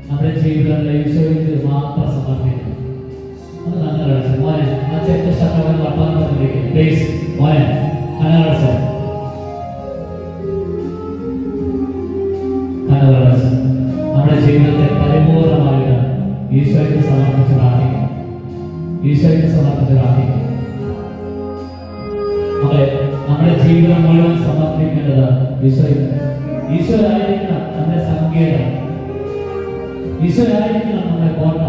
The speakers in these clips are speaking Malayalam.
നമ്മുടെ ജീവിതത്തിലെ ഈശോയ്ക്ക് മാത്രം സമർപ്പിക്കണം. അത് നല്ല മോനെ ആ ചെറ്റ ശബ്ദങ്ങൾ വർത്തമാനത്തിലേക്ക് പ്ലീസ് മോനെ കനകടച്ച നമ്മുടെ ജീവിതത്തെ പരിപൂർണമായിട്ട് ഈശോയ്ക്ക് സമർപ്പിച്ച് പ്രാർത്ഥിക്കണം. ഈശോയ്ക്ക് സമർപ്പിച്ച് പ്രാർത്ഥിക്കണം. അതെ, നമ്മുടെ ജീവിതം മുഴുവൻ സമർപ്പിക്കേണ്ടത് ഈശോയ്ക്ക്. ഈശോയായിരിക്കണം നമ്മുടെ സങ്കേതം, ഈശോയായിരിക്കണം നമ്മുടെ കോട്ട.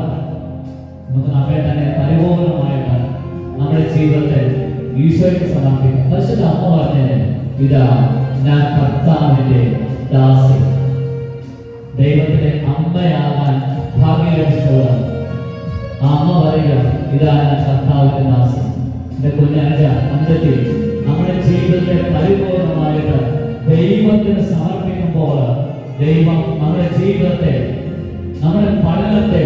നമുക്ക് നമ്മെ തന്നെ പരിപൂർണമായിട്ട് നമ്മുടെ ജീവിതത്തെ ഈശോയ്ക്ക് സമർപ്പിക്കാം. പരിശുദ്ധ അമ്മ പറഞ്ഞത്, ഇതാ ഞാൻ കർത്താവിന്റെ ദാസി. ദൈവത്തിന്റെ അമ്മയാകാൻ ഭാഗ്യം ലഭിച്ചവർ ആ അമ്മ പറയുക, ഇതാ ഞാൻ കർത്താവിന്റെ ദാസി. എന്റെ കുഞ്ഞഞ്ച അഞ്ചത്തിൽ നമ്മുടെ ജീവിതത്തെ പരിപൂർണമായിട്ട് ദൈവത്തിന് സമർപ്പിക്കുമ്പോൾ ദൈവം നമ്മുടെ ജീവിതത്തെ, നമ്മുടെ പഠനത്തെ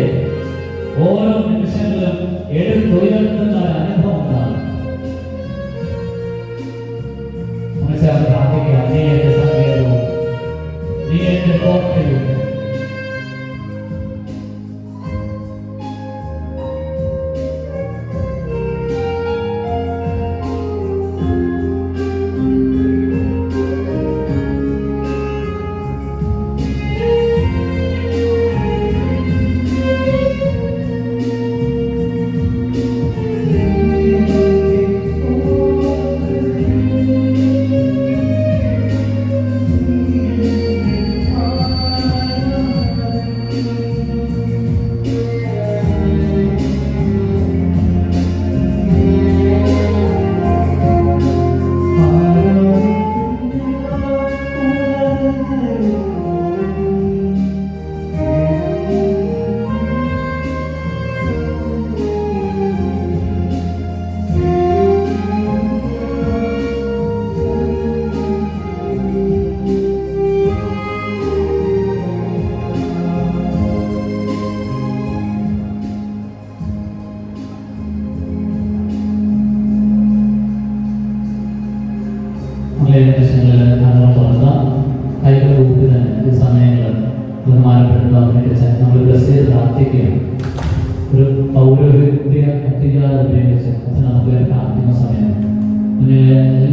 ഓരോ നിമിഷങ്ങളും എടുത്തുയർത്തുന്ന ഒരു അനുഭവം ഉണ്ടാകും. മനസ്സിലാക്കി പ്രാർത്ഥിക്കുക, നീ എന്റെ സങ്കേതവും നീ എന്റെ കോട്ടയും. കൈകളുടെ സമയങ്ങൾ നമ്മൾ ബ്രസീൽ പ്രാർത്ഥിക്കുകയാണ്. ഒരു പൗരോഹിത്യ അധികാരം ഉപയോഗിച്ച് അത് നമുക്ക് പ്രാർത്ഥിക്കുന്ന സമയം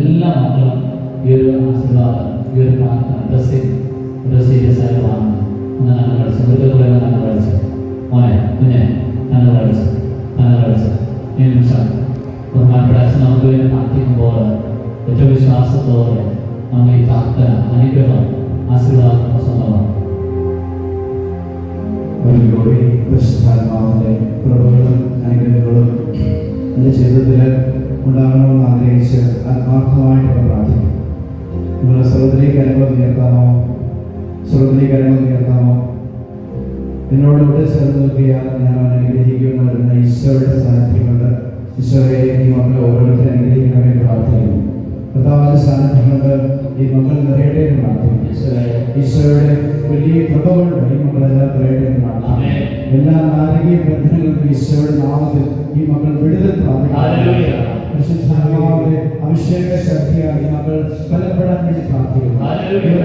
എല്ലാ മക്കളും ഈ ഒരു ആശീർവാദം, ഈ ഒരു പ്രാർത്ഥന സീരിയസ് ആയിട്ട് വാങ്ങുന്നു. ഒന്ന് നല്ല കളിച്ച് മൃഗങ്ങളെ നല്ല കളിച്ച് മോനെ കുഞ്ഞെ നല്ല കളിച്ച് ഈ നിമിഷം ബഹുമാനപ്പെട്ട അച്ഛൻ നമുക്ക് വേണ്ടി പ്രാർത്ഥിക്കുമ്പോൾ ഏറ്റവും വിശ്വാസത്തോടെ നമ്മൾ ഈ പ്രാർത്ഥന അനുഗ്രഹം ആശീർവാദം സ്വന്തമാണ്. പരിശുദ്ധാത്മാവിന്റെ പ്രഭകളും അനുഗ്രഹങ്ങളും എൻ്റെ ജീവിതത്തിൽ ഉണ്ടാകണമെന്ന് ആഗ്രഹിച്ച് ആത്മാർത്ഥമായിട്ട് പ്രാർത്ഥിക്കും. നിങ്ങൾ സ്വർഗ്ഗത്തിലേക്ക് അനുഭവം ഉയർത്താമോ? എന്നോട് ഇവിടെ ചേർന്ന് നോക്കിയാൽ ഞാൻ അനുഗ്രഹിക്കുന്ന വരുന്ന ഈശോയുടെ സാന്നിധ്യം കൊണ്ട് ഈശോയെ ഈ മക്കളെ ഓരോരുത്തരും അനുഗ്രഹിക്കണമെന്ന് പ്രാർത്ഥിക്കുന്നു. കർത്താവിന്റെ സാന്നിധ്യം കൊണ്ട് ഈ മക്കൾ നിറയട്ടെ എന്ന് പ്രാർത്ഥിക്കുന്നു. ഈശോയുടെ വലിയ കൃപ കൊണ്ട് ഈ മക്കളെല്ലാം നിറയട്ടെ എന്ന് പ്രാർത്ഥിക്കുന്നു. എല്ലാ നാരകീയ ബന്ധനങ്ങൾക്കും ഈശോയുടെ നാമത്തിൽ ഈ മക്കൾ വിടുതൽ പ്രാർത്ഥിക്കുന്നു. അഭിഷേക ശക്തിയാണ് ഈ മക്കൾ ഫലപ്പെടാൻ വേണ്ടി പ്രാർത്ഥിക്കുന്നു.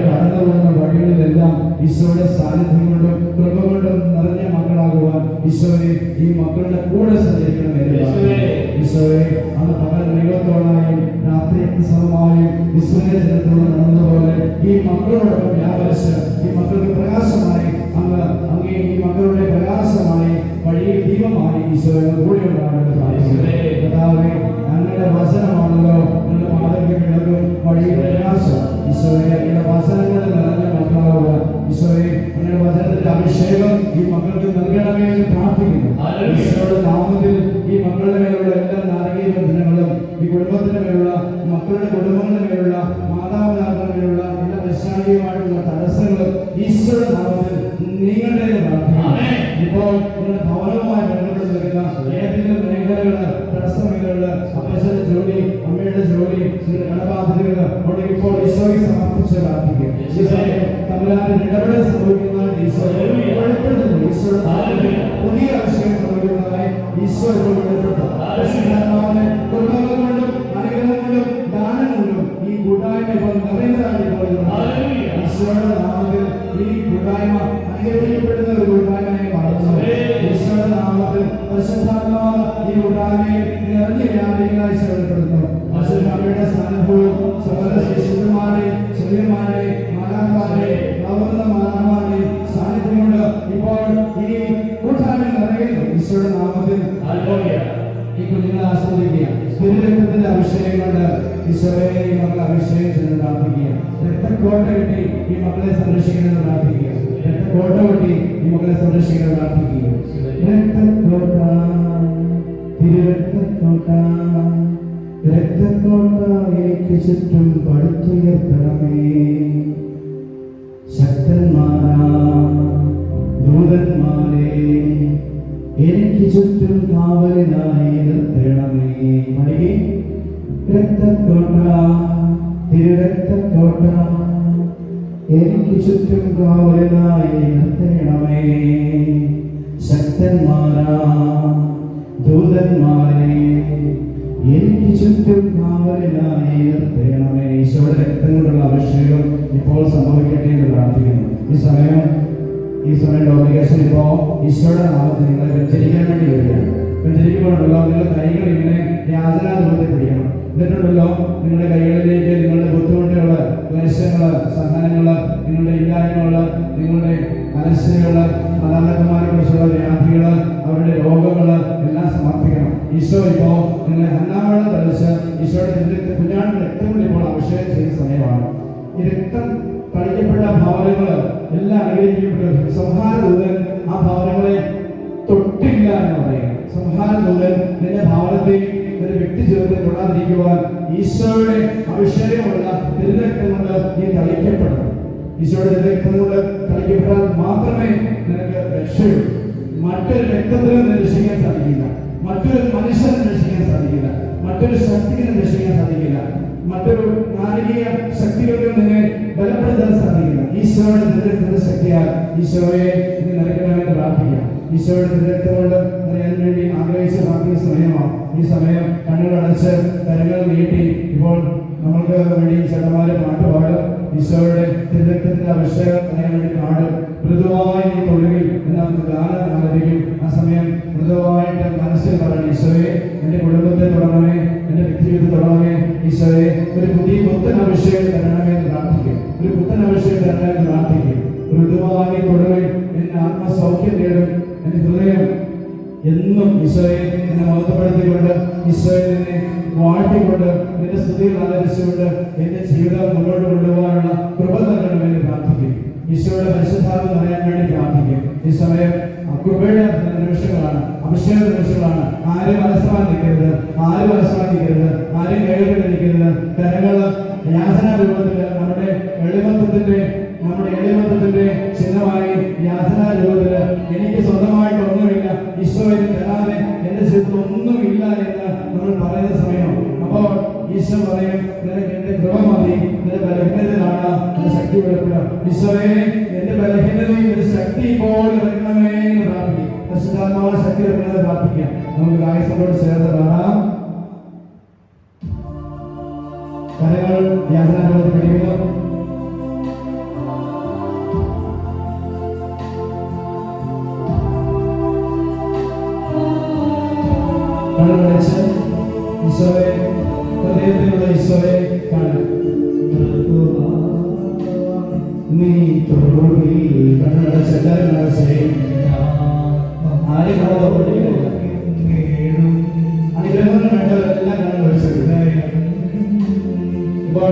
കടന്നു പോകുന്ന വഴികളിലെല്ലാം ഈശോയുടെ സാന്നിധ്യം കൊണ്ടും കൃപ കൊണ്ടും നിറഞ്ഞ മക്കളാകുവാൻ ഈശോയെ ഈ മക്കളുടെ കൂടെ സഞ്ചരിക്കണമെന്ന് ഈശോയെ അന്ന് പകൽ ദൈവത്തോടായും രാത്രി സമമായും ഇസ്രായേൽ ജനത്തോട് നടന്നതുപോലെ ഈ മക്കളോടൊപ്പം വ്യാപരിച്ച് ഈ മക്കൾക്ക് പ്രകാശമായി അങ്ങേ ഈ മക്കളുടെ പ്രകാശമായി വഴിയിൽ ദീപമായി ഈശോയുടെ കൂടെ ഉണ്ടാകുന്നത് പ്രാർത്ഥിക്കുന്നു. കർത്താവേ, ഞങ്ങളുടെ വചനമാണല്ലോ ഞങ്ങളുടെ മാതൃക വിളക്കും വഴിയിൽ പ്രകാശം. ഈശോയെ ഞങ്ങളുടെ വചനങ്ങളിൽ നിറഞ്ഞ മക്കളാവുക. ഈശോയെ ഞങ്ങളുടെ വചനത്തിന്റെ അഭിഷേകം ഈ മക്കൾക്ക് നൽകണമേ എന്ന് പ്രാർത്ഥിക്കുന്നു. ഈശോയുടെ നാമത്തിൽ ഈ മക്കളുടെ മേലുള്ള എല്ലാ നാരകീയ ബന്ധനങ്ങളും ഈ കുടുംബത്തിന്റെ മേലുള്ള മക്കളുടെ കുടുംബങ്ങളുടെ മേലുള്ള മാതാപിതാക്കളുടെ മേലുള്ള എല്ലാ വൈശാലികമായിട്ടുള്ള തടസ്സങ്ങളും ഈശോയുടെ നാമത്തിൽ നീങ്ങളുടെ പ്രാർത്ഥന. ഇപ്പോൾ നിങ്ങളുടെ ഭവനവുമായി ബന്ധപ്പെട്ട് നിൽക്കുന്ന ഏതെങ്കിലും അപ്പച്ചന്റെ ജോലി, അമ്മയുടെ ജോലി, കടബാധ്യതകൾ അവിടെ ഇപ്പോൾ ഈശോയെ സമർപ്പിച്ച് പ്രാർത്ഥിക്കും. ഈശോയെ തമ്പുരാന്റെ ഇടപെടൽ സംഭവിക്കുന്നതായി ഈശോയെ വെളിപ്പെടുത്തുന്നു. ഈശോയുടെ പുതിയ ആശയം സംഭവിക്കുന്നതായി ഈശോ ഇപ്പോൾ വെളിപ്പെടുത്തുന്നു. കുടുംബങ്ങൾ കൊണ്ടും അനുഗ്രഹം കൊണ്ടും ദാനം കൊണ്ടും ഈ കൂട്ടായ്മ ഇപ്പോൾ നിറയുന്നതാണ് ഇപ്പോൾ ഈശോയുടെ നാമത്തിൽ ഈ കൂട്ടായ്മ അനുഗ്രഹിക്കപ്പെടുന്ന ഒരു കൂട്ടായ്മയായി മാറുന്നു. ഈശോയുടെ നാമത്തിൽ പരിശുദ്ധാത്മാവ് ഈ കൂട്ടായ്മയിൽ നിറഞ്ഞു വ്യാപികളായി ചേർപ്പെടുന്നു. പരിശുദ്ധാത്മാവിന്റെ സാന്നിധ്യവും സകല ശിശുമാരുടെയും ചെറിയമാരുടെയും മാതാപിതാക്കളുടെയും നവോന്നത മാതാപിതാക്കളുടെയും സാന്നിധ്യം കൊണ്ട് ഇപ്പോൾ ഈ കൂട്ടായ്മ നിറയുന്നു. ഈശോയുടെ നാമത്തിൽ ഈ കുഞ്ഞുങ്ങളെ ആസ്വദിക്കുക. തിരുരക്തത്തിന്റെ അഭിഷേകം കൊണ്ട് ഈശോയെ ഈ മക്കളെ അഭിഷേകം ചെയ്ത് പ്രാർത്ഥിക്കുക. രക്തക്കോട്ട കെട്ടി ഈ മക്കളെ സംരക്ഷിക്കുന്നത് പ്രാർത്ഥിക്കുക. രക്തക്കോട്ട കെട്ടി ഈ മക്കളെ സംരക്ഷിക്കുന്നത് പ്രാർത്ഥിക്കുക. രക്തക്കോട്ട, തിരുരക്തക്കോട്ട, രക്തക്കോട്ട എനിക്ക് ചുറ്റും പടുത്തുയർത്തണമേ. ശക്തന്മാരാ ദൂതന്മാരെ എനിക്ക് ചുറ്റും കാവലിനായി നിർത്തണമേ. മടങ്ങി രക്തക്കോട്ട, തിരുരക്തക്കോട്ട എനിക്ക് ചുറ്റും കാവലിനായി നിർത്തണമേ. ശക്തന്മാരാ ദൂതന്മാരെ എനിക്ക് ചുറ്റും കാവലിനായി നിർത്തണമേ. ഈശോയുടെ രക്തം കൊണ്ടുള്ള അഭിഷേകം ഇപ്പോൾ സംഭവിക്കട്ടെ എന്ന് പ്രാർത്ഥിക്കുന്നു. ഈ സമയം ഡോമിനിക്കേഷൻ ഇപ്പോ ഈശോയുടെ നാമത്തിൽ നിങ്ങളെ വെഞ്ചരിക്കാൻ വേണ്ടി വരികയാണ്. വെഞ്ചരിക്കുമ്പോഴല്ലോ നിങ്ങളുടെ കൈകൾ ഇങ്ങനെ യാചനാ രൂപത്തിൽ പിടിക്കണം. എന്നിട്ടുണ്ടല്ലോ നിങ്ങളുടെ കൈകളിലേക്ക് നിങ്ങളുടെ ബുദ്ധിമുട്ടുകള്, ക്ലേശങ്ങള്, സഹനങ്ങള്, നിങ്ങളുടെ ഇല്ലായ്മകള്, നിങ്ങളുടെ അലസ്യകള്, മാതാപിതാക്കന്മാരെ കുറിച്ചുള്ള വ്യാധികള്, അവരുടെ രോഗങ്ങള് എല്ലാം സമർപ്പിക്കണം. ഈശോ ഇപ്പോ നിങ്ങളെ അന്നാവെള്ളം തളിച്ച് ഈശോയുടെ കുഞ്ഞാടിന്റെ രക്തം കൊണ്ട് ഇപ്പോൾ അഭിഷേകം ചെയ്യുന്ന സമയമാണ്. ഈ രക്തം കളിക്കപ്പെട്ട ഭവനങ്ങള് എല്ലാം അനുഗ്രഹിക്കപ്പെട്ടു. സംഹാരദൂതൻ ആ ഭവനങ്ങളെ തൊട്ടില്ല എന്ന് പറയുക. സംഹാരദൂതൻ നിന്റെ ഭവനത്തെയും നിന്റെ വ്യക്തി ജീവിതത്തെ തൊടാതിരിക്കുവാൻ ഈശോയുടെ അഭിഷേകമുള്ള തിരുരക്തം കൊണ്ട് നീ തളിക്കപ്പെടണം. ഈശോയുടെ തിരുരക്തം കൊണ്ട് തളിക്കപ്പെട്ടാൽ മാത്രമേ നിനക്ക് രക്ഷയുള്ളൂ. മറ്റൊരു രക്തത്തിലും രക്ഷിക്കാൻ സാധിക്കില്ല, മറ്റൊരു മനുഷ്യനും രക്ഷിക്കാൻ സാധിക്കില്ല, മറ്റൊരു ശക്തിക്കും രക്ഷിക്കാൻ സാധിക്കില്ല, മറ്റൊരു നാരകീയ ശക്തികൾക്കും നിന്നെ ബലപ്പെടുത്താൻ സാധിക്കില്ല. ഈശോയുടെ തിരുരക്തത്തിന്റെ ശക്തിയാൽ ഈശോയെ നീ നിറയ്ക്കണമെന്ന് പ്രാർത്ഥിക്കാം. ഈശോയുടെ തിരുരക്തം കൊണ്ട് അറിയാൻ വേണ്ടി ആഗ്രഹിച്ച് പ്രാർത്ഥിക്കുന്ന സമയമാണ്. ഈ സമയം കണ്ണുകളടച്ച് കരങ്ങൾ നീട്ടി ഇപ്പോൾ നമ്മൾക്ക് വേണ്ടി ചേട്ടന്മാരെ പാട്ടുപാടും. ഈശോയുടെ തിരുരക്തത്തിന്റെ അഭിഷേകം അറിയാൻ വേണ്ടി പാടും. മൃദുവായി നീ തൊഴുകിൽ എന്ന് നമുക്ക് ഗാനം ആരംഭിക്കും. ആ സമയം മൃദുവായിട്ട് മനസ്സിൽ പറയണം, ഈശോയെ എന്റെ കുടുംബത്തെ തുടങ്ങണമേ, എന്റെ വ്യക്തിഗത തുടങ്ങണമേ. ഈശോയെ ഒരു പുത്തൻ അഭിഷേകം തരണമേ എന്ന് പ്രാർത്ഥിക്കും. ഒരു പുത്തൻ അഭിഷേകം തരണമെന്ന് പ്രാർത്ഥിക്കും. മൃദുവായി തൊഴുകിൽ എന്റെ ആത്മസൗഖ്യം നേടും. എന്റെ ഹൃദയം എന്നും ഈശോയെ എന്നെ മഹത്വപ്പെടുത്തിക്കൊണ്ട്, ഈശോയെ നിന്നെ വാഴ്ത്തിക്കൊണ്ട്, നിന്റെ സ്തുതികൾ ആദരിച്ചുകൊണ്ട് എന്റെ ജീവിതം മുന്നോട്ട് കൊണ്ടുപോകാനുള്ള കൃപ നൽകണമെന്ന് പ്രാർത്ഥിക്കും. ഈശോയുടെ പരിശുദ്ധാത്മ അറിയാൻ വേണ്ടി പ്രാർത്ഥിക്കും. ഈ സമയം കൃപയുടെ നിമിഷങ്ങളാണ്, അഭിഷേക നിമിഷങ്ങളാണ്. ആരും അലസമാനിക്കരുത്, ആരും അലസമാനിക്കരുത്, ആരും കൈകളിരിക്കരുത്. കരങ്ങള് യാചനാ രൂപത്തില് നമ്മുടെ എളിമത്വത്തിന്റെ ചിഹ്നമായി യാചനാ രൂപത്തില് എനിക്ക് സ്വന്തമായിട്ട് ഒന്നുമില്ല, ഈശോയെ തരാതെ എന്റെ ജീവിതത്തിൽ ഒന്നുമില്ല എന്ന് നമ്മൾ പറയുന്ന സമയം അപ്പോൾ ഈശോ പറയും, നിനക്ക് എന്റെ കൃപ മതി, നിന്റെ ബലഹീനതയിലാണ് എന്റെ ശക്തി വെളിപ്പെടുക. ഈശോയെ എന്റെ ബലഹീനതയും എന്റെ ശക്തി ഇപ്പോൾ ഇറങ്ങണമേ എന്ന് പ്രാർത്ഥിക്കും. പരിശുദ്ധാത്മാവിന്റെ ശക്തി ഇറങ്ങുന്നത് പ്രാർത്ഥിക്കാം. നമുക്ക് ഗായസത്തോട് ചേർന്ന് കാണാം. കരങ്ങൾ യാചനാലോകത്ത് പിടിക്കുന്നു. കണ്ണുകളടച്ച് ഈശോയെ, ഹൃദയത്തിലുള്ള ഈശോയെ കാണാം. നീ തൊഴുകിൽ കണ്ണുകളടച്ച് എല്ലാവരും അടച്ചേ. ആരും കാണാതെ അനുഗ്രഹങ്ങൾ വേണ്ടവരെല്ലാം കണ്ണുകളടച്ച്. ഇപ്പോൾ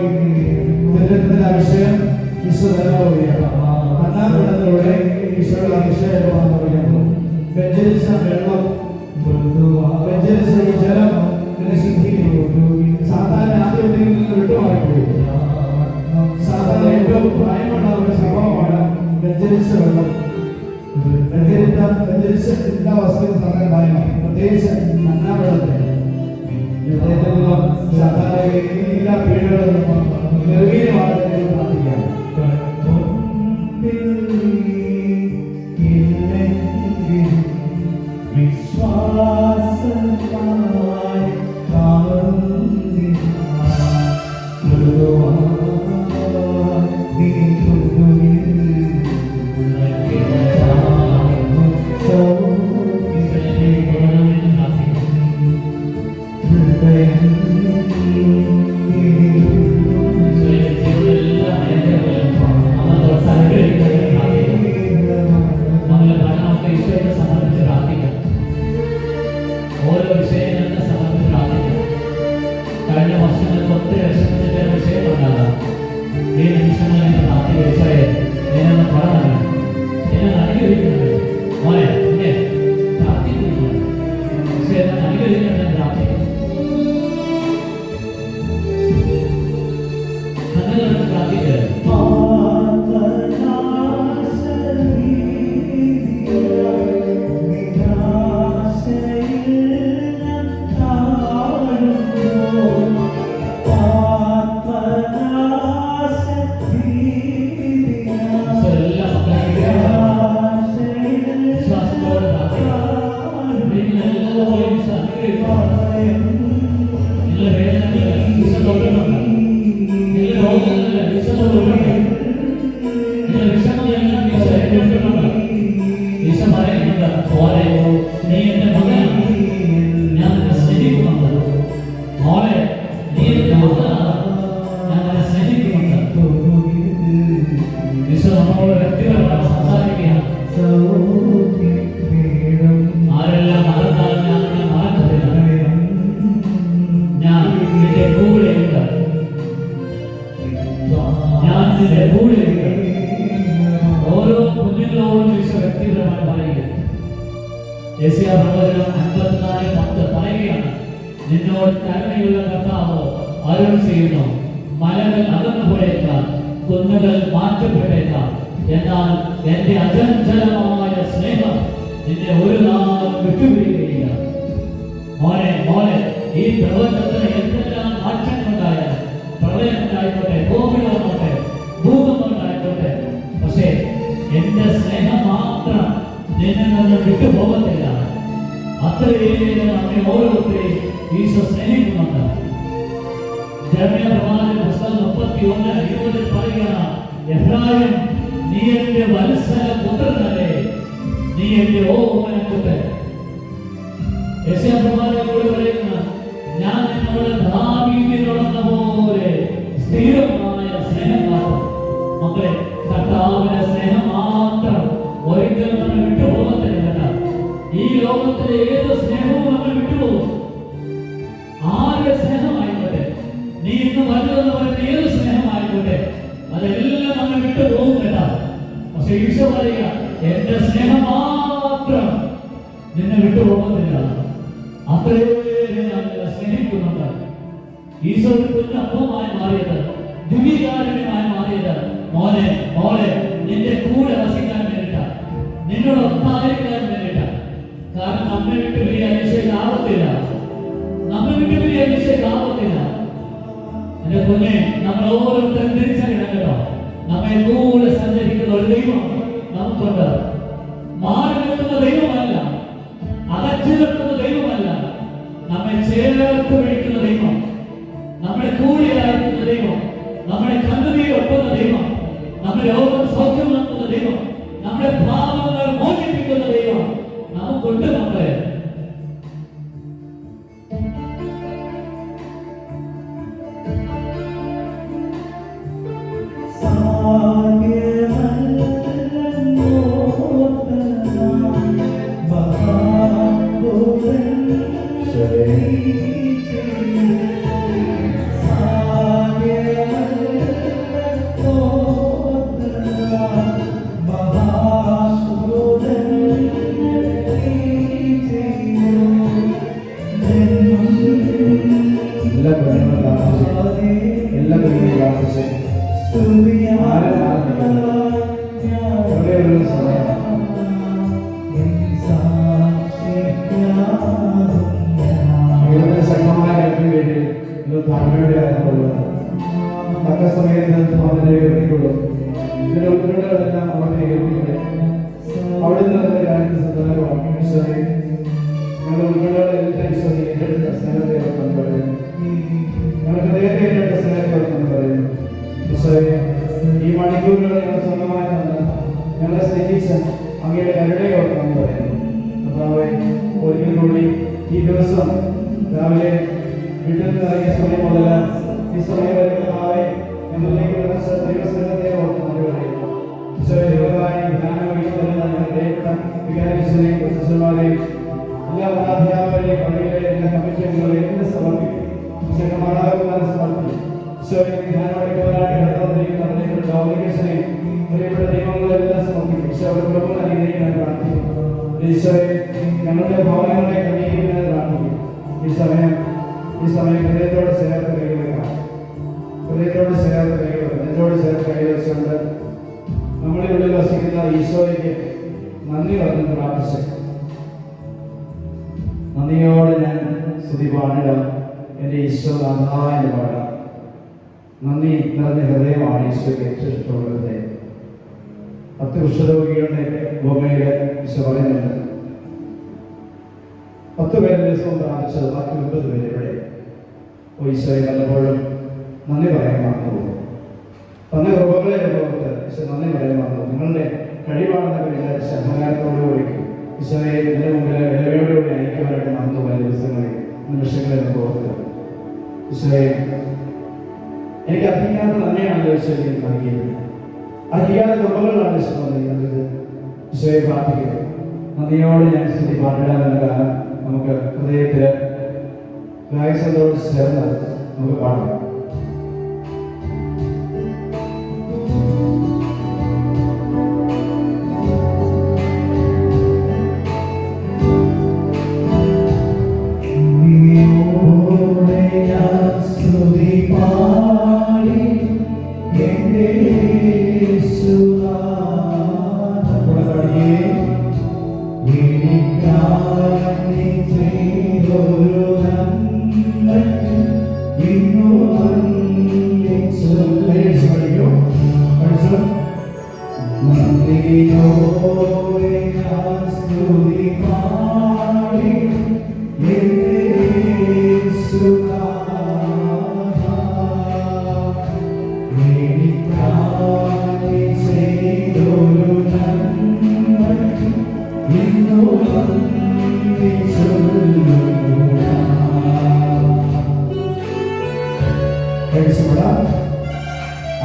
തിരുരക്തത്തിന്റെ അഭിഷേകം ഈശോ തരാവുകയാണ്. അന്നാപിടത്തിലൂടെ ഈശോയുടെ അഭിഷേകം വന്നുകയാണ്. വ്യഞ്ചരിച്ച വെള്ളം, വ്യഞ്ചരിച്ച ഈ ജലം നിന്നെ ശുദ്ധീകരിക്കും. സാധാരണ ആദ്യം നിന്ന് വിട്ടുമാറിപ്പോയി. സാധാരണ ഏറ്റവും പ്രായമുള്ള ഒരു സംഭവമാണ് വ്യഞ്ചരിച്ച വെള്ളം. വ്യഞ്ചരിച്ച എല്ലാ വസ്തുക്കളും സാധാരണ ഭയമാണ്, പ്രത്യേകിച്ച് അന്നാപിടത്തെ. കഴിഞ്ഞാൽ ഞാൻ പ്രാർത്ഥിക്കും. കണ്ണുകളെടുത്ത് പ്രാർത്ഥിക്കുക. ഓരോ കുഞ്ഞുങ്ങളോടും ഈശോ വ്യക്തിപരമായി പറയുക. യെശയ്യാ പ്രവചനം 54:10 പറയുകയാണ്, നിന്നോട് കരുണയുള്ള കർത്താവ് അരുൾ ചെയ്യുന്നു, മലകൾ അകന്നു പോയേക്കാം, കുന്നുകൾ മാറ്റപ്പെട്ടേക്കാം, എന്നാൽ എന്റെ അചഞ്ചലമായ സ്നേഹം നിന്നെ ഒരു നാളും വിട്ടുപിടിക്കുകയില്ല. മോനെ മോനെ, ഈ പ്രപഞ്ചത്തിന് എന്തെല്ലാം മാറ്റങ്ങളുണ്ടായാലും, പ്രളയം ഉണ്ടായിക്കോട്ടെ, കോവിഡ് വന്നോട്ടെ, ഭൂകമ്പം ഉണ്ടായിക്കോട്ടെ, പക്ഷേ എന്റെ സ്നേഹം മാത്രം നിന്നെ നിന്ന് വിട്ടുപോകത്തില്ല. അത്രയേറെ നമ്മെ ഓരോരുത്തരെയും ഈശോ സ്നേഹിക്കുന്നുണ്ട്. ജെറമ്യാ പ്രവാചകന്റെ പുസ്തകം 31:20 പറയുകയാണ്, എഫ്രായിം നീ എന്റെ വത്സല പുത്രനല്ലേ, നീ എന്റെ ഓമനപുത്രൻ. യെശയ്യാ പ്രവാചകനോട് പറയുന്ന, ഞാൻ നിന്നോട് ദാവീദിനോടെന്ന പോലെ സ്ഥിരമായ സ്നേഹം കാട്ടും. മക്കളെ, കർത്താവിന്റെ സ്നേഹം മാത്രം ഒരിക്കലും നമ്മൾ വിട്ടുപോകത്തില്ല. ഈ ലോകത്തിലെ ഏത് സ്നേഹവും നമ്മൾ വിട്ടുപോകും. ആരുടെ സ്നേഹമായിക്കോട്ടെ, നീ ഇന്ന് വലുതെന്ന് പറയുന്ന ഏത് സ്നേഹമായിക്കോട്ടെ, അതെല്ലാം നമ്മൾ വിട്ടുപോകും കേട്ടാ. പക്ഷെ ഈശോ പറയുക, എന്റെ സ്നേഹം മാത്രം നിന്നെ വിട്ടുപോകത്തില്ല. അത്രയേറെ ഞാൻ സ്നേഹിക്കുന്നുണ്ട്. ഈശോ കുഞ്ഞപ്പമായി മാറിയത്, ദിവ്യകാരുണ്യമായി മാറിയത്, മോനെ മോളെ നിന്റെ കൂടെ വസിക്കാൻ വേണ്ടിയിട്ടാ, നിന്നോട് ഒത്തായിരിക്കാൻ വേണ്ടിയിട്ടാ. കാരണം നമ്മെ വിട്ട് പിരിയാൻ ഈശോയ്ക്ക് ആവത്തില്ല, നമ്മെ വിട്ട് പിരിയാൻ ഈശോയ്ക്ക് ആവത്തില്ല. എന്റെ കുഞ്ഞെ, നമ്മൾ ഓരോരുത്തരും തിരിച്ചറിയണം കേട്ടോ, നമ്മെ കൂടെ സഞ്ചരിക്കുന്ന ഒരു ദൈവം നമുക്കുണ്ട്. മാറി നിൽക്കുന്ന ദൈവമല്ല, അകറ്റി നിർത്തുന്ന ദൈവമല്ല, നമ്മെ ചേർത്ത് പിടിക്കുന്ന ദൈവം, നമ്മുടെ കൂടെയായിരിക്കുന്ന ദൈവം, നമ്മുടെ കണ്ണുനീർ ഒട്ടുന്ന ദൈവം, നമ്മുടെ രോഗം സൗഖ്യം നൽകുന്ന ദൈവം, നമ്മുടെ പാപങ്ങൾ മോചിപ്പിക്കുന്ന ദൈവം നമുക്കുണ്ട്. മക്കളെ, ഈ മണിക്കൂറുകളെ ഞങ്ങൾ സ്വന്തമായി ഞങ്ങളെ സ്നേഹിച്ച അങ്ങയുടെ കരുണയെ ഓർക്കാൻ പറയുന്നു. കർത്താവേ, ഒരിക്കൽ കൂടി ഈ ദിവസം രാവിലെ വീട്ടിൽ നിന്ന് ഇറങ്ങിയ സമയം മുതൽ ഈ സമയം വരെ കർത്താവേ ഞങ്ങളിലേക്ക് വരുന്ന ദൈവസ്നേഹത്തെ ഓർത്ത് നന്ദി പറയുന്നു. ഈശോയെ എല്ലാ അധ്യാപകരെയും പള്ളികളെ എല്ലാ കമ്മിറ്റികളെയും എല്ലാം സമർപ്പിക്കും. മാതാപിതാക്കളെ സമർപ്പിക്കും. ഈശോയെ ദൈവങ്ങളെല്ലാം സമർപ്പിക്കും. ഈശോയുടെ കുടുംബം അനുഗ്രഹിക്കാൻ പ്രാർത്ഥിക്കും. ഈശോയെ ഞങ്ങളുടെ ഭവനങ്ങളെ ക്രമീകരിക്കാൻ പ്രാർത്ഥിക്കും. ഈ സമയം ഹൃദയത്തോട് ചേർത്ത് കൈവെക്കാം. ഹൃദയത്തോട് ചേർത്ത് കൈവെക്കാം. നെഞ്ചോട് ചേർത്ത് കൈവച്ചുകൊണ്ട് നമ്മുടെ ഉള്ളിൽ വസിക്കുന്ന ഈശോയ്ക്ക് നന്ദി പറഞ്ഞു പ്രാർത്ഥിച്ചു. നന്ദിയോടെ ഞാൻ സ്തുതി പാടിടാം. എൻ്റെ ഈശോ നന്നായി പാടാം. നന്ദി നിറഞ്ഞ ഹൃദയമാണ് ഈശോയ്ക്ക് ഏറ്റവും ഇഷ്ടമുള്ള ഹൃദയം. 10 കുഷ്ഠരോഗികളുടെ ഭൂമിയിൽ ഈശോ പറയുന്നുണ്ട്, 10 പേര് ദിവസവും പ്രാർത്ഥിച്ചത്, ബാക്കി 9 പേര് ഇവിടെ. ഈശോയെ പലപ്പോഴും നന്ദി പറയാൻ മറന്നുപോകും. തന്ന കൃപകളെ ഓർത്ത് ഈശോ നന്ദി പറയാൻ മറന്നു. നിങ്ങളുടെ കഴിവാണെന്നൊക്കെ വിചാരിച്ച അഹങ്കാരത്തോടുകൂടി ഈശോയെ ഇതിനു മുമ്പിൽ വിലയോടുകൂടി അയക്കുവാനായിട്ട് മറന്നുപോയ ദിവസങ്ങളിൽ നിമിഷങ്ങളിൽ ഓർക്കുക. ഈശോയെ എനിക്ക് അധികാരം തന്നെയാണല്ലോ ഈശോയെ നൽകിയത്. അധികാര കൃപകളാണ് ഈശോ നൽകിയത്. ഈശോയെ പ്രാർത്ഥിക്കുക. നന്ദിയോടെ ഞാൻ സ്തുതി പാടിടാമെന്ന കാലം നമുക്ക് ഹൃദയത്തിൽ ഗായസത്തോട് ചേർന്ന് നമുക്ക് പാടാം.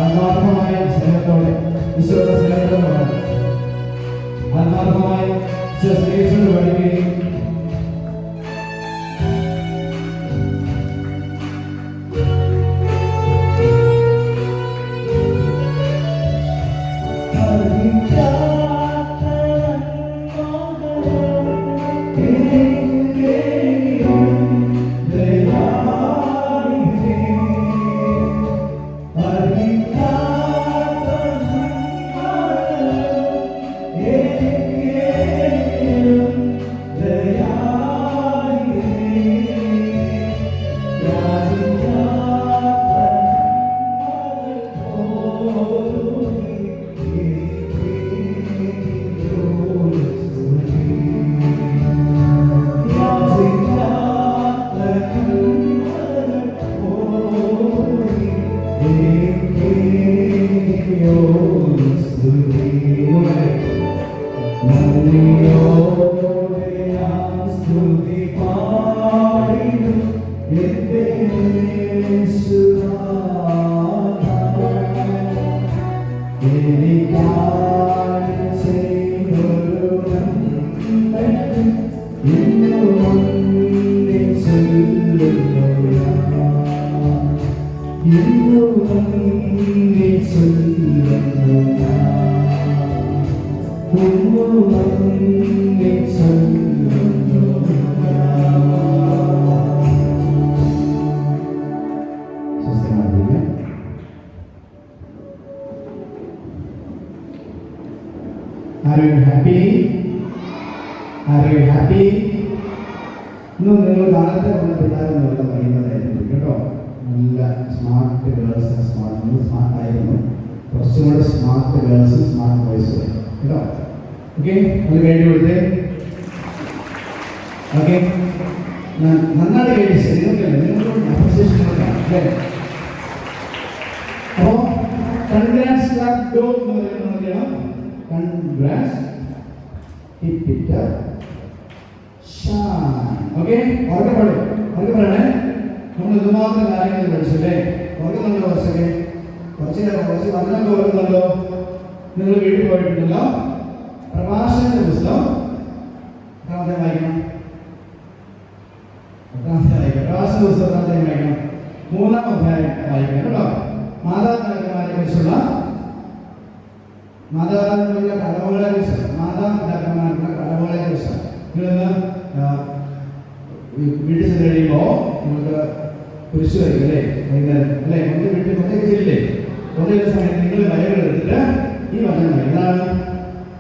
ആത്മാർത്ഥമായ സ്നേഹത്തോടെ ഈശോയുടെ സ്നേഹത്തോടെ ആത്മാർത്ഥമായ സ്നേഹിച്ചോട് പഠിക്കുകയും Are you happy? Are you happy? ഇന്ന് നിങ്ങൾ കാലത്തെ വന്ന പിള്ളേരെ നല്ല പറയുന്നതായിരുന്നു കേട്ടോ. നല്ല സ്മാർട്ട് ഗേൾസ്, സ്മാർട്ട് ആയിരുന്നു. കുറച്ചും കൂടെ സ്മാർട്ട് ഗേൾസ്, സ്മാർട്ട് ബോയ്സ് കേട്ടോ. ഓക്കെ, അത് വേണ്ടി കൊടുത്തേ. ഓക്കെ, നന്നായിട്ട് കഴിച്ചു. നിങ്ങൾക്ക് അപ്രിസിയേഷൻ കൊടുക്കാം അല്ലേ? അപ്പോൾ കൺഗ്രാറ്റ്സ് ക്ലാപ്പ് ഡോ എന്ന് പറയുന്നത് congrats, keep it up, shine. Okay, order parane നമ്മൾ ഇതുമാത്രം കാര്യങ്ങൾ പഠിച്ചല്ലേ. ഓർക്കുന്നുണ്ടോ? കുറച്ച് വന്നം ഓർക്കുന്നുണ്ടോ? നിങ്ങൾ വീട്ടിൽ പോയിട്ടുണ്ടല്ലോ. പ്രഭാഷണന്റെ പുസ്തകം എത്രാമത്തെ വായിക്കണം? പ്രഭാഷണ പുസ്തകം എത്രാമത്തെ വായിക്കണം? 3-ാം അധ്യായം വായിക്കണം കേട്ടോ. മാതാപിതാക്കന്മാരെ കുറിച്ചുള്ള മാതാപിതാക്കളുടെ കടമകളെ കുറിച്ച്, മാതാപിതാക്കന്മാരുടെ കടമകളെ കുറിച്ച് നിങ്ങളിന്ന് വീട്ടിൽ ചെന്ന് കഴിയുമ്പോൾ കുരിശ് വയ്ക്കും അല്ലേ? വൈകുന്നേരം അല്ലേ? ഒന്ന് വീട്ടിൽ കൊണ്ടൊക്കെ ചെല്ലില്ലേ? കൊണ്ടുവരുന്ന സമയത്ത് നിങ്ങൾ ബൈബിൾ എടുത്തിട്ട് ഈ വചനം എന്താണ്?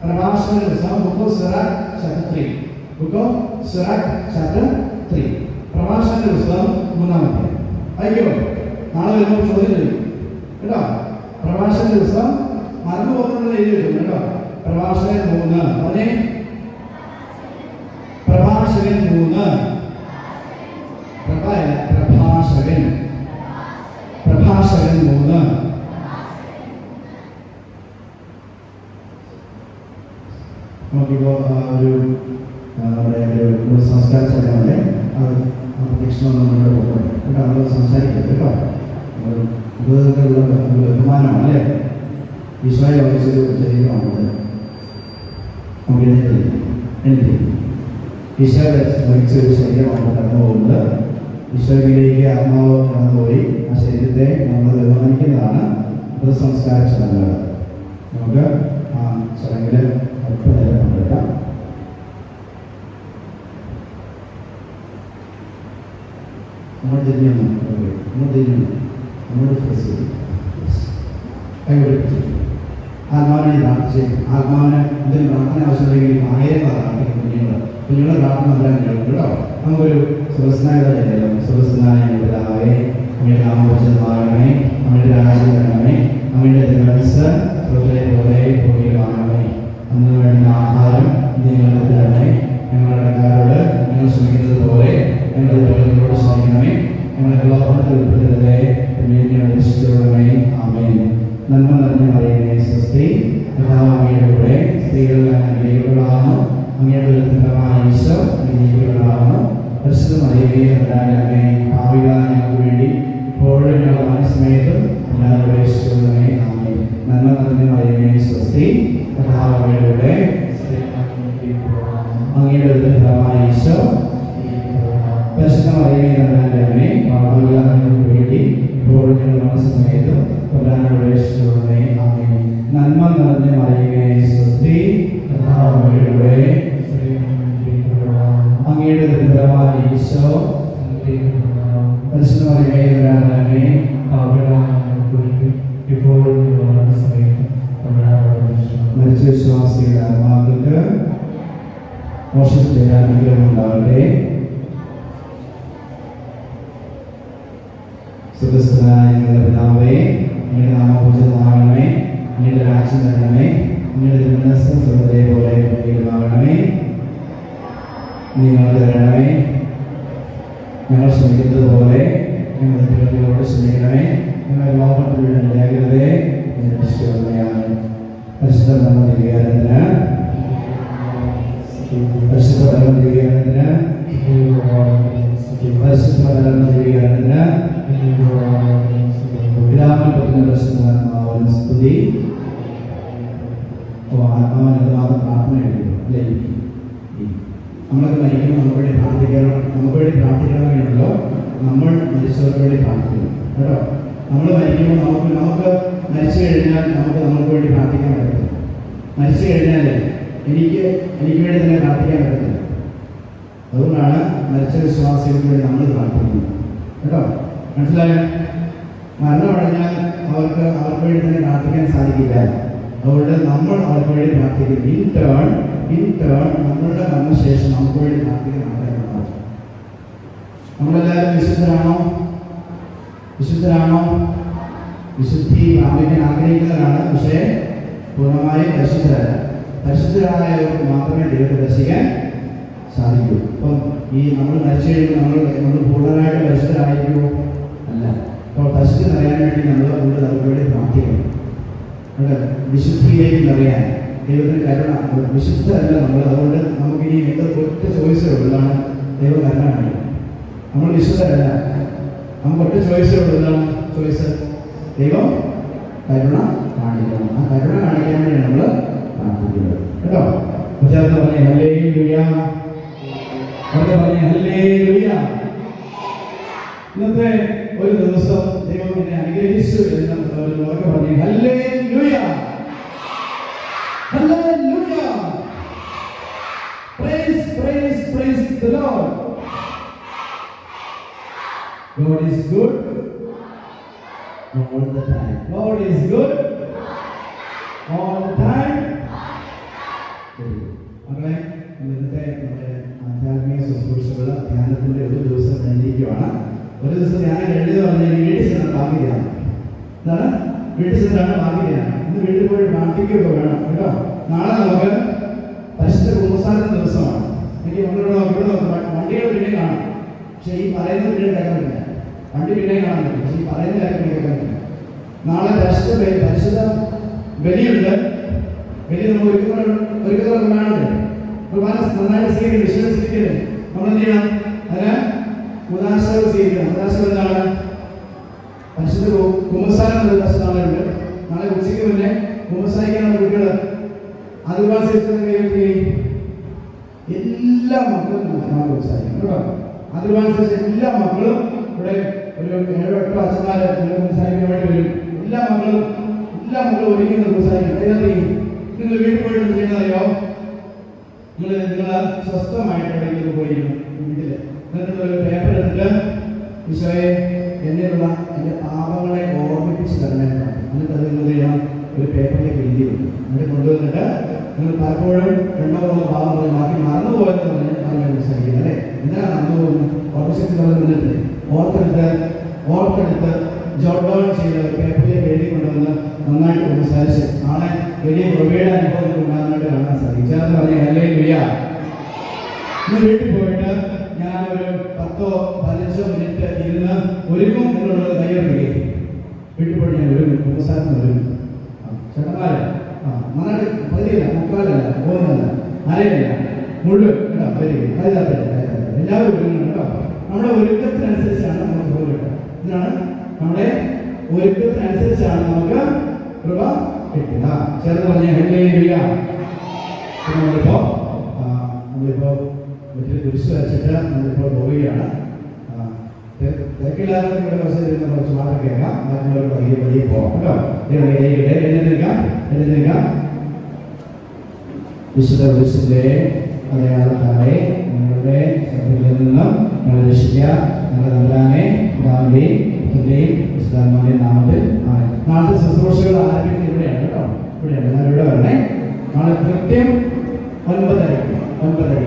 പ്രഭാഷണ പുസ്തകം book of Sirach chapter 3. Book of Sirach chapter 3. പ്രഭാഷണ പുസ്തകം 3-ാമത്തെ അയ്യോ നാളെ വരുമ്പോൾ ചോദ്യം ചോദിക്കും കേട്ടോ. പ്രഭാഷണ പുസ്തകം മറന്നു പോകുന്നത് എഴുതി വെക്കും കേട്ടോ. പ്രഭാഷകൻ 3 പറഞ്ഞേ. പ്രഭാഷകൻ 3. പ്രഭാഷകൻ 3. നമുക്കിപ്പോ നമ്മുടെ ഒരു സംസ്കാര ചടങ്ങുണ്ട്. അത് പ്രദക്ഷിണം നമ്മുടെ കേട്ടോ. നമ്മൾ സംസാരിക്കുന്നത് കേട്ടോ. ബഹുമാനമാണ് അല്ലേ? ഈശോയെ വഹിച്ചൊരു ശരീരമാണത്. നമുക്ക് എഴുതി ഈശോ വഹിച്ച ഒരു ശരീരമാണ് കടന്നു പോകുന്നത്. ഈശോയിലേക്ക് ആത്മാവ് കടന്നുപോയി ആ ശരീരത്തെ നമ്മൾ ബഹുമാനിക്കുന്നതാണ് സംസ്കാര ചടങ്ങുകൾ. നമുക്ക് ആ ചടങ്ങിൽ അല്പനേരം പങ്കെടുക്കാം. നമ്മൾ തിരിഞ്ഞു നമ്മുടെ ഫേസ് കൈപിടിച്ചു ആത്മാവിനെ പ്രാർത്ഥിച്ച് ആത്മാവിനെ എന്തെങ്കിലും പ്രാർത്ഥന ആവശ്യമുണ്ടെങ്കിൽ 1000 പ്രാർത്ഥിക്കും. കുഞ്ഞുങ്ങളെ പ്രാർത്ഥന എല്ലാം കേൾക്കും കേട്ടോ. നമുക്കൊരു സുഖസ്നായതല്ലോ. സുഖസ്നായ പിതാവേ, അങ്ങയുടെ നാമപൂജിതമാകണമേ, അങ്ങയുടെ രാജ്യം വരണമേ, അങ്ങയുടെ തിരുമനസ്സ് സ്വർഗ്ഗത്തിലെ പോലെ ഭൂമിയിലാകണമേ. അന്ന് വേണ്ടുന്ന ആഹാരം ഞങ്ങൾക്ക് തരണമേ. ഞങ്ങളുടെ കടക്കാരോട് ഞങ്ങൾ ശ്രമിക്കുന്നത് പോലെ ഞങ്ങളുടെ രോഗങ്ങളോട് ശ്രമിക്കണമേ. ഞങ്ങളുടെ പ്രലോഭനത്തിൽ ഉൾപ്പെടുത്തരുതേ, രക്ഷിച്ചുകൊള്ളണമേ. ആമേൻ. നന്മ നിറഞ്ഞ മറിയമേ സ്വസ്തി, കർത്താവ് അങ്ങയുടെ കൂടെ സ്ത്രീകളിൽ അനുഗ്രഹിക്കപ്പെട്ടവളാകുന്നു. അങ്ങയുടെ ഉദരത്തിൻഫലമായ ഈശോ അനുഗ്രഹിക്കപ്പെട്ടവളാകുന്നു. പരിശുദ്ധ മറിയമേ തമ്പുരാന്റെ പാപികളായ ഞങ്ങൾക്ക് വേണ്ടി ഇപ്പോഴും ഞങ്ങളുടെ മരണസമയത്തും രക്ഷിച്ചുകൊള്ളണമേ. ആമേൻ. നന്മ നിറഞ്ഞ മറിയമേ സ്വസ്തി, കർത്താവ് അങ്ങയുടെ കൂടെ അങ്ങയുടെ ഉദരത്തിൻഫലമായ ഈശോ പരിശുദ്ധ മറിയമേ തമ്പുരാന്റെ പാപികളായ ഞങ്ങൾക്ക് വേണ്ടി ഇപ്പോഴും ഞങ്ങളുടെ മരണസമയത്തും രക്ഷിച്ചുകൊള്ളണമേ. ആമേൻ. നന്മ നിറഞ്ഞ മറിയമേ സ്വസ്തി, കർത്താവ് അങ്ങയുടെ കൂടെ അങ്ങയുടെ ഉദരത്തിൻഫലമായ ഈശോ പരിശുദ്ധ മറിയമേ തമ്പുരാന്റെ പാപികളായ ഞങ്ങൾക്ക് വേണ്ടി ഇപ്പോഴും ഞങ്ങളുടെ മരണസമയത്തും മരിച്ച വിശ്വാസികളുടെ ആത്മാക്കൾക്ക് മോക്ഷത്തിന്റെ അനുഗ്രഹം ഉണ്ടാവട്ടെ. സുഖസ്ഥനായ ഞങ്ങളുടെ പിതാവേ, അങ്ങയുടെ നാമപൂജിതമാകണമേ, അങ്ങയുടെ രാജ്യം വരണമേ, അങ്ങയുടെ തിരുമനസ്സ് സ്വർഗ്ഗത്തിലെ പോലെ ഭൂമിയിലുമാകണമേ. നിങ്ങൾ തരണമേ, ഞങ്ങൾ ശ്രമിക്കുന്നത് പോലെ ഞങ്ങളുടെ തെറ്റുകളോട് ശ്രമിക്കണമേ. ഞങ്ങളുടെ ലോകത്തിൽ വീഴരുതേ, രക്ഷിച്ചുകൊള്ളണമേ. പരിശുദ്ധ ദിവ്യാനത്തിന് പരിശുദ്ധ ദിവ്യാനത്തിന് പരിശുദ്ധ ദിവ്യാനത്തിന് ഗ്രാമപുത്രനാത്മാവിന് സ്തുതി. ആത്മാവിന് എന്തുമാത്രം പ്രാർത്ഥന എഴുതും അല്ലേ? നമ്മളൊക്കെ മരിക്കുമ്പോൾ നമുക്ക് വേണ്ടി പ്രാർത്ഥിക്കണമെന്നുണ്ടല്ലോ. നമ്മൾ മരിച്ചവർക്ക് വേണ്ടി പ്രാർത്ഥിക്കണം കേട്ടോ. നമ്മൾ മരിക്കുമ്പോൾ നമുക്ക് മരിച്ചു കഴിഞ്ഞാൽ നമുക്ക് വേണ്ടി പ്രാർത്ഥിക്കാൻ പറ്റത്തില്ല. മരിച്ചു കഴിഞ്ഞാൽ എനിക്ക് വേണ്ടി തന്നെ പ്രാർത്ഥിക്കാൻ പറ്റത്തില്ല. അതുകൊണ്ടാണ് മരിച്ച വിശ്വാസികൾക്ക് വേണ്ടി നമ്മൾ പ്രാർത്ഥിക്കുന്നത് കേട്ടോ. മനസ്സിലായോ? മരണമടഞ്ഞാൽ അവർക്ക് വേണ്ടി തന്നെ പ്രാർത്ഥിക്കാൻ സാധിക്കില്ല. അതുകൊണ്ട് നമ്മൾ അവർക്ക് വേണ്ടി പ്രാർത്ഥിക്കും. ഇൻ ടേൺ നമ്മളുടെ മരണശേഷം നമുക്ക് വേണ്ടി പ്രാർത്ഥിക്കാൻ ആഗ്രഹമുണ്ടാവും. നമ്മളെല്ലാവരും വിശുദ്ധരാണോ? വിശുദ്ധി പ്രാപിക്കാൻ ആഗ്രഹിക്കുന്നവരാണ്, പക്ഷേ പൂർണ്ണമായും പരിശുദ്ധരായവർക്ക് മാത്രമേ ദൈവത്തെ ദർശിക്കാൻ സാധിക്കൂ. അപ്പം നമ്മൾ മരിച്ചു കഴിയുമ്പോൾ നമ്മൾ പൂർണ്ണമായിട്ട് പരിശുദ്ധരായിരിക്കുമോ? അല്ല. അപ്പോൾ പരിശുദ്ധി അറിയാൻ വേണ്ടി നമ്മൾ അവർക്ക് വേണ്ടി പ്രാർത്ഥിക്കണം. വിശുദ്ധിയിലേക്ക് നിറയാൻ ദൈവത്തിന് കരുണ. വിശുദ്ധരല്ല നമ്മൾ. അതുകൊണ്ട് നമുക്കിനി ഒറ്റ ചോയ്സേ ഉള്ളൂ. എന്താണ്? ദൈവം കരുണ കാണിക്കും. നമ്മൾ വിശുദ്ധരല്ല, നമുക്ക് ഒറ്റ ചോയ്സേ ഉള്ളൂ. എന്താണ് ചോയ്സ്? ദൈവം കരുണ കാണിക്കണം. ആ കരുണ കാണിക്കാൻ വേണ്ടിയാണ് നമ്മൾ പ്രാർത്ഥിക്കുന്നത് കേട്ടോ. ചേർത്ത് പറഞ്ഞേ ഹല്ലേലൂയ. ഹല്ലേലൂയ. ഇന്നത്തെ ഒരു ദിവസം ദൈവം എന്നെ അനുഗ്രഹിച്ചു എന്ന് ഉറക്കെ പറഞ്ഞേ hallelujah. Hallelujah. Praise the Lord. God is good all the time. God is good all the time. മക്കളെ, ഇന്നത്തെ നമ്മുടെ ആധ്യാത്മിക ശുശ്രൂഷകൾ ധ്യാനത്തിൻ്റെ ഒരു ദിവസം കഴിഞ്ഞിരിക്കുകയാണ്. ഒരു ദിവസം ധ്യാനം കഴിഞ്ഞത് പറഞ്ഞാൽ വീട്ടിൽ ചെന്ന് ബാക്കി ധ്യാനം. എന്താണ്? വീട്ടിൽ ചെന്നിട്ടാണ് ബാക്കി ധ്യാനം. ഇന്ന് വീട്ടിൽ പോയി പ്രാർത്ഥിക്കുകയൊക്കെ വേണം കേട്ടോ. നാളെ നമുക്ക് പരിശുദ്ധ കുമ്പസാര ദിവസമാണ്. എനിക്ക് ഇവിടെ നോക്കി വണ്ടികൾ പിന്നെ കാണാം, പക്ഷേ ഈ പറയുന്നത് പിന്നെ കേൾക്കാൻ പറ്റില്ല. വണ്ടി പിന്നെ കാണാൻ പറ്റും, പക്ഷേ ഈ പറയുന്ന കാര്യം കേൾക്കാൻ പറ്റില്ല. നാളെ പരിശുദ്ധ ബലിയുണ്ട്. ബലി നമ്മൾ ഒരുക്കത്തോടെ കാണുന്നുണ്ട്. നന്നായിട്ട് സ്വീകരിക്കും, വിശ്വസിക്കുന്നത് നമ്മളെന്ത് ചെയ്യണം? അതിന് ഉദാശകൾ സ്വീകരിക്കണം. ഉദാശകൾ എന്താണ്? പരിശുദ്ധ കുമ്പസാരം ദിവസം നാളെയുണ്ട്. നാളെ ഉച്ചയ്ക്ക് മുന്നേ കുമ്പസാരിക്കാനുള്ള കുട്ടികൾ അതുപോലെ എല്ലാ മക്കളും കുമ്പസാരിക്കണം കേട്ടോ. അതുപോലെ എല്ലാ മക്കളും ഇവിടെ ഒരു 7-8 അച്ഛന്മാരെ കുമ്പസാരിക്കാൻ വേണ്ടി വരും. എല്ലാ മക്കളും ഒരുങ്ങുന്ന കുമ്പസാരിക്കണം. നിങ്ങൾ വീട്ടിൽ പോയിട്ട് ചെയ്യുന്നതറിയോ? നിങ്ങൾ സ്വസ്ഥമായിട്ട് എവിടെയെങ്കിലും പോയിരുന്നു വീട്ടിൽ എന്നിട്ടൊരു പേപ്പർ എടുത്തിട്ട് ഈശോയെ എന്നിലുള്ള എൻ്റെ പാപങ്ങളെ ഓർമ്മിപ്പിച്ച് തരണേന്ന് എന്നിട്ട് അത് നിങ്ങൾ ചെയ്യണം, ഒരു പേപ്പറിലേക്ക് എഴുതി വെക്കും. എന്നിട്ട് കൊണ്ടുവന്നിട്ട് നിങ്ങൾ പലപ്പോഴും 2-3 പാപങ്ങൾ ബാക്കി മറന്നുപോയെന്ന് പറഞ്ഞ് അങ്ങനെ സംസാരിക്കുന്നത് അല്ലേ? എന്തിനാണ് മറന്നു പോകുന്നത്? ഓർമ്മിച്ചിട്ടുള്ളത് നിന്നിട്ട് ഓർത്തെടുത്ത് ജോട്ട് ഡൗൺ ചെയ്ത് പേപ്പറിലേക്ക് എഴുതി കൊണ്ടുവന്ന് നന്നായിട്ട് സംസാരിച്ച് നാളെ വലിയ പ്രവീണ അനുഭവം ഉണ്ടാകുന്നതായിട്ട് കാണാൻ സാധിക്കും. ചേർന്ന് പറഞ്ഞ ഹല്ലേലൂയ. ഇന്ന് വീട്ടിൽ പോയിട്ട് ഞാനൊരു 10-15 മിനിറ്റ് ഇരുന്ന് ഒരുങ്ങും എന്നുള്ളത് കയ്യൊടുക്കുകയും വീട്ടിൽ പോയിട്ട് ഞാൻ ഒരുങ്ങും, കുമ്പസാരത്തിന് ഒരുങ്ങും. ചേട്ടന്മാരെ നന്നായിട്ട് പതിയില്ല, മുക്കാലല്ല, പോകുന്നതല്ല, അരയില്ല, മുഴുവൻ കേട്ടോ. എല്ലാവരും ഒരുങ്ങും കേട്ടോ. നമ്മുടെ ഒരുക്കത്തിനനുസരിച്ചാണ് നമുക്ക് പോകുക കേട്ടോ. ഇതിനാണ് നമ്മുടെ ഒരുക്കത്തിനനുസരിച്ചാണ് നമുക്ക് കൃപ കിട്ടുക. ചേർന്ന് പറഞ്ഞ ഹല്ലേലൂയ. നമ്മളിപ്പോ വീട്ടിൽ കുരിശ് വരച്ചിട്ട് നമ്മളിപ്പോൾ പോവുകയാണ്. തിരക്കില്ലാതെ കുറച്ച് മാത്രം കേൾക്കാം, വലിയ പോകാം കേട്ടോ. എഴുന്നേൽക്കാം. വിശുദ്ധ കുരിശിന്റെ അടയാളത്താലെ നിങ്ങളുടെ ശബ്ദത്തിൽ നിന്നും ഞങ്ങളെ രക്ഷിക്കുക. ഞങ്ങളുടെ നല്ലവനെ പിതാവിന്റെയും പുത്രന്റെയും വിശുദ്ധാത്മാവിന്റെയും നാമത്തിൽ ആണ്. നാളത്തെ ശുശ്രൂഷകൾ ആരംഭിക്കുന്നത് ഇവിടെയാണ് കേട്ടോ. ഇവിടെയാണ്, ഞാൻ ഇവിടെ വരണേ. നാളെ കൃത്യം 9:30.